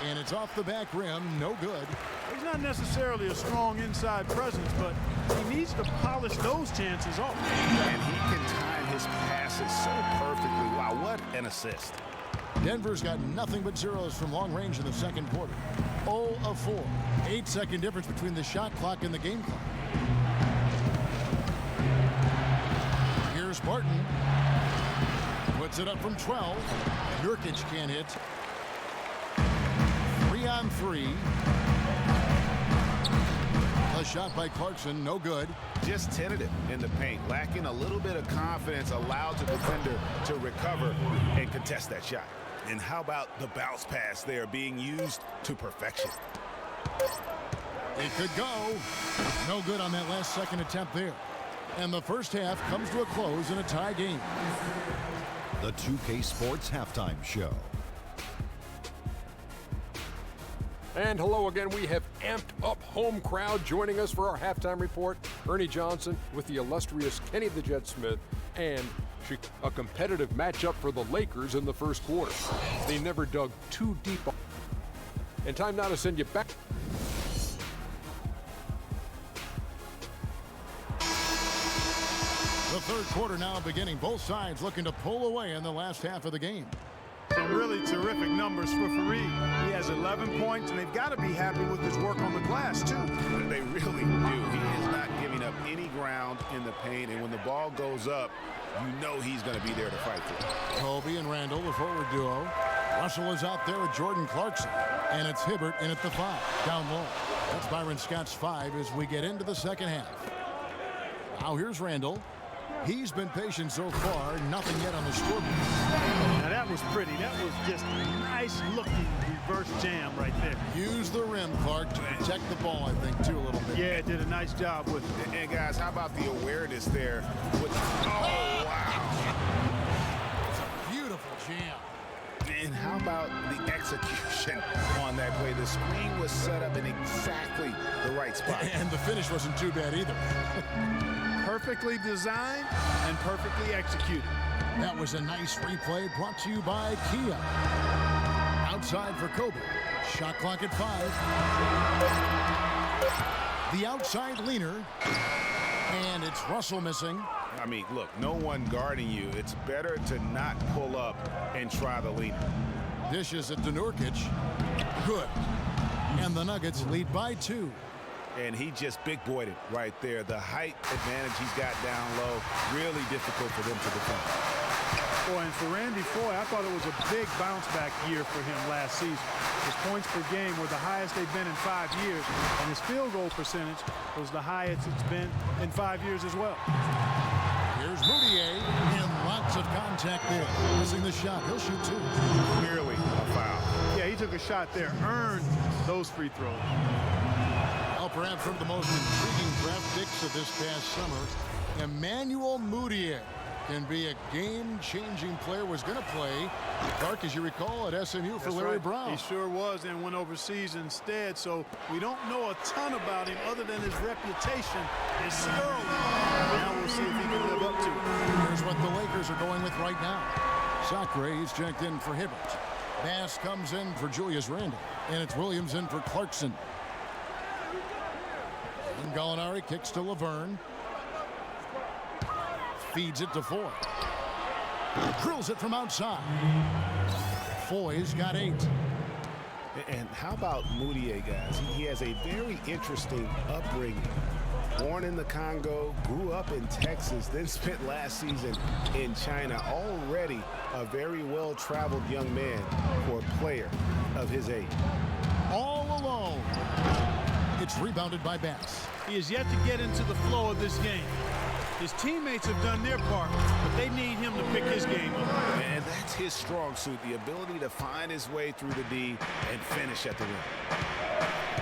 and it's off the back rim, no good. He's not necessarily a strong inside presence, but he needs to polish those chances off. And he can time his passes so perfectly. Wow, what an assist. Denver's got nothing but zeros from long range in the second quarter. 0 of 4. 8-second difference between the shot clock and the game clock. Here's Barton. Puts it up from 12. Nurkic can't hit. 3 on 3. A shot by Clarkson, no good. Just tentative in the paint, lacking a little bit of confidence, allowed the defender to recover and contest that shot. And how about the bounce pass there being used to perfection? It could go. No good on that last second attempt there. And the first half comes to a close in a tie game. The 2K Sports Halftime Show. And hello again. We have amped up home crowd joining us for our halftime report. Ernie Johnson with the illustrious Kenny the Jet Smith, and a competitive matchup for the Lakers in the first quarter. They never dug too deep. And time now to send you back. The third quarter now beginning. Both sides looking to pull away in the last half of the game. Some really terrific numbers for Fareed. He has 11 points, and they've got to be happy with his work on the glass, too. They really do. He is not giving up any ground in the paint, and when the ball goes up, you know he's going to be there to fight for it. Kobe and Randall, the forward duo. Russell is out there with Jordan Clarkson, and it's Hibbert in at the 5, down low. That's Byron Scott's 5 as we get into the second half. Now here's Randall. He's been patient so far, nothing yet on the scoreboard. Now that was pretty. That was just a nice-looking reverse jam right there. Use the rim, Clark, to protect the ball, I think, too, a little bit. Yeah, did a nice job with it. And guys, how about the awareness there? Oh, wow. It's a beautiful jam. And how about the execution on that play? The screen was set up in exactly the right spot. And the finish wasn't too bad either. Perfectly designed and perfectly executed. That was a nice replay brought to you by Kia. Outside for Kobe. Shot clock at 5. The outside leaner. And it's Russell missing. I mean, look, no one guarding you. It's better to not pull up and try the leaner. Dishes it to Nurkic. Good. And the Nuggets lead by 2. And he just big-boyed it right there. The height advantage he's got down low, really difficult for them to defend. Boy, and for Randy Foye, I thought it was a big bounce-back year for him last season. His points per game were the highest they've been in 5 years, and his field goal percentage was the highest it's been in 5 years as well. Here's Moutier, and lots of contact there. Missing the shot. He'll shoot 2. Clearly a foul. Yeah, he took a shot there, earned those free throws. Well, perhaps one of the most intriguing draft picks of this past summer, Emmanuel Moutier can be a game-changing player. Was going to play, Clark, as you recall, at SMU for Larry Brown. He sure was, and went overseas instead. So we don't know a ton about him other than his reputation is sterling. Now we'll see if he can live up to it. Here's what the Lakers are going with right now. Sacre, he's checked in for Hibbert. Bass comes in for Julius Randle, and it's Williams in for Clarkson. And Gallinari kicks to Laverne. Feeds it to Foye. Drills it from outside. Foye's got 8. And how about Moutier, guys? He has a very interesting upbringing. Born in the Congo, grew up in Texas, then spent last season in China. Already a very well-traveled young man for a player of his age. All alone. It's rebounded by Bass. He is yet to get into the flow of this game. His teammates have done their part, but they need him to pick his game up. And that's his strong suit, the ability to find his way through the D and finish at the rim.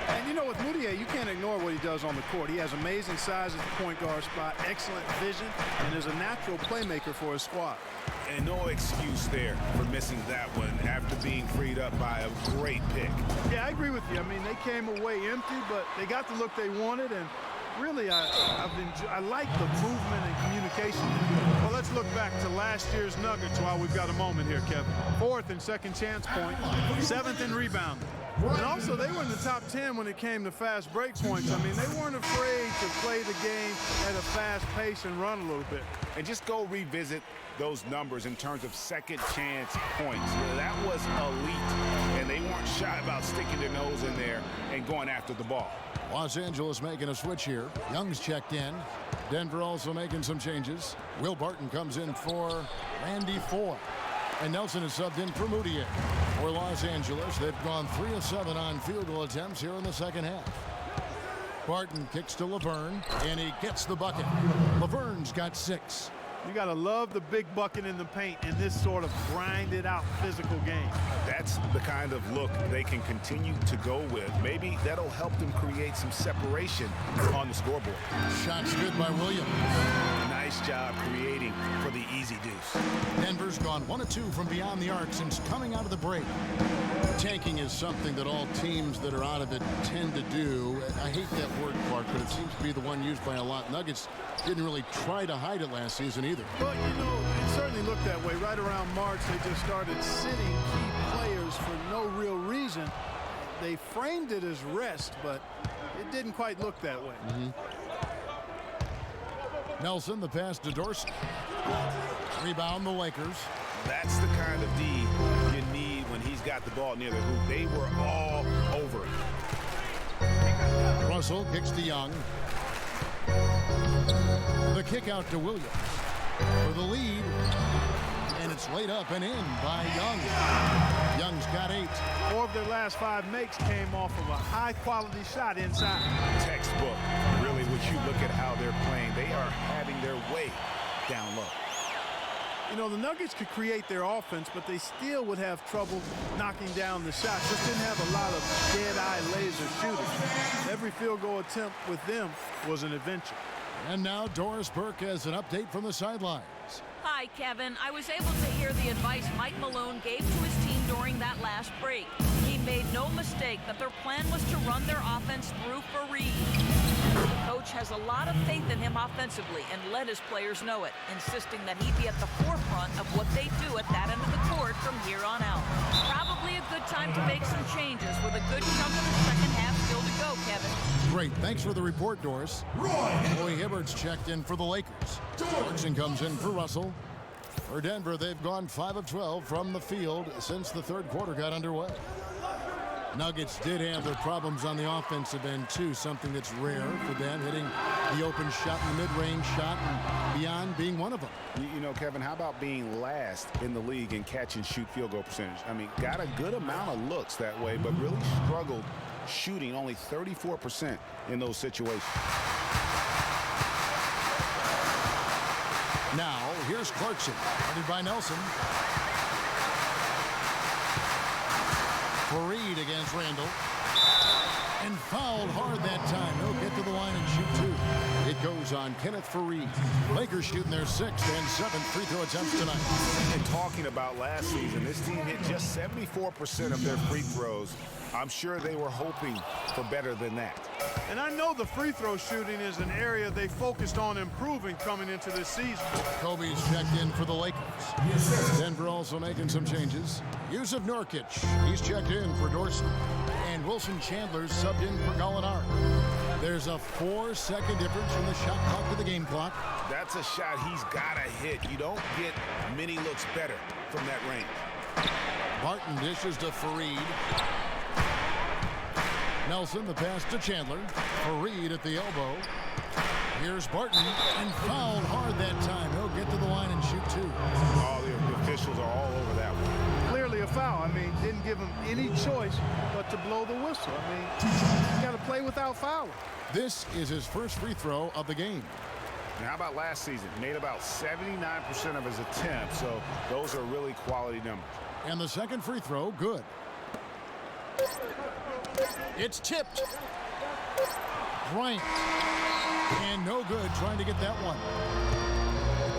And You know, with Moutier, you can't ignore what he does on the court. He has amazing size at the point guard spot, excellent vision, and is a natural playmaker for his squad. And no excuse there for missing that one after being freed up by a great pick. Yeah, I agree with you. I mean, they came away empty, but they got the look they wanted, and really, I like the movement and communication. Well, let's look back to last year's Nuggets while we've got a moment here, Kevin. 4th and second chance point, 7th in rebounding. And also, they were in the top 10 when it came to fast break points. I mean, they weren't afraid to play the game at a fast pace and run a little bit. And just go revisit those numbers in terms of second chance points. That was elite, and they weren't shy about sticking their nose in there and going after the ball. Los Angeles making a switch here. Young's checked in. Denver also making some changes. Will Barton comes in for Randy Foy. And Nelson is subbed in for Moutier. For Los Angeles, they've gone 3 of 7 on field goal attempts here in the second half. Barton kicks to Laverne, and he gets the bucket. Laverne's got 6. You got to love the big bucket in the paint in this sort of grinded out physical game. That's the kind of look they can continue to go with. Maybe that'll help them create some separation on the scoreboard. Shots good by Williams. Nice job creating for the easy deuce. Denver's gone 1 of 2 from beyond the arc since coming out of the break. Tanking is something that all teams that are out of it tend to do. I hate that word, Clark, but it seems to be the one used by a lot. Nuggets didn't really try to hide it last season either. Well, you know, it certainly looked that way. Right around March, they just started sitting key players for no real reason. They framed it as rest, but it didn't quite look that way. Nelson, the pass to Dorsey. Rebound the Lakers. That's the kind of D you need when he's got the ball near the hoop. They were all over it. Russell kicks to Young. The kick out to Williams for the lead, and it's laid up and in by Young. Young's got 8. 4 of their last 5 makes came off of a high-quality shot inside. Textbook. Really, when you look at how they're playing, they are having their way down low. You know, the Nuggets could create their offense, but they still would have trouble knocking down the shots. Just didn't have a lot of dead-eye laser shooters. Every field goal attempt with them was an adventure. And now Doris Burke has an update from the sidelines. Hi, Kevin. I was able to hear the advice Mike Malone gave to his team during that last break. He made no mistake that their plan was to run their offense through Fareed. The coach has a lot of faith in him offensively and let his players know it, insisting that he be at the forefront of what they do at that end of the court from here on out. Probably a good time to make some changes with a good chunk of the second half still to go, Kevin. Great. Thanks for the report, Doris. Roy Hibbert's checked in for the Lakers. Clarkson comes in for Russell. For Denver, they've gone 5 of 12 from the field since the third quarter got underway. Nuggets did have their problems on the offensive end, too, something that's rare for them, hitting the open shot and the mid-range shot and beyond being one of them. You know, Kevin, how about being last in the league in catch and shoot field goal percentage? I mean, got a good amount of looks that way, but really struggled shooting only 34% in those situations. Now, here's Clarkson, headed by Nelson. Fareed against Randall. And fouled hard that time. He'll get to the line and shoot 2. It goes on Kenneth Fareed. Lakers shooting their 6th and 7th free throw attempts tonight. And talking about last season, this team hit just 74% of their free throws. I'm sure they were hoping for better than that. And I know the free throw shooting is an area they focused on improving coming into this season. Kobe's checked in for the Lakers. Denver also making some changes. Yusuf Nurkic, he's checked in for Dorsey. And Wilson Chandler's subbed in for Gallinari. There's a 4-second difference from the shot clock to the game clock. That's a shot he's got to hit. You don't get many looks better from that range. Barton dishes to Fareed. Nelson, the pass to Chandler. Fareed at the elbow. Here's Barton, and fouled hard that time. He'll get to the line and shoot 2. All the officials are all over that one. Clearly a foul. I mean, didn't give him any choice but to blow the whistle. I mean, you got to play without fouling. This is his first free throw of the game. Now, how about last season? Made about 79% of his attempts, so those are really quality numbers. And the second free throw, good. It's tipped. Bryant. And no good trying to get that one.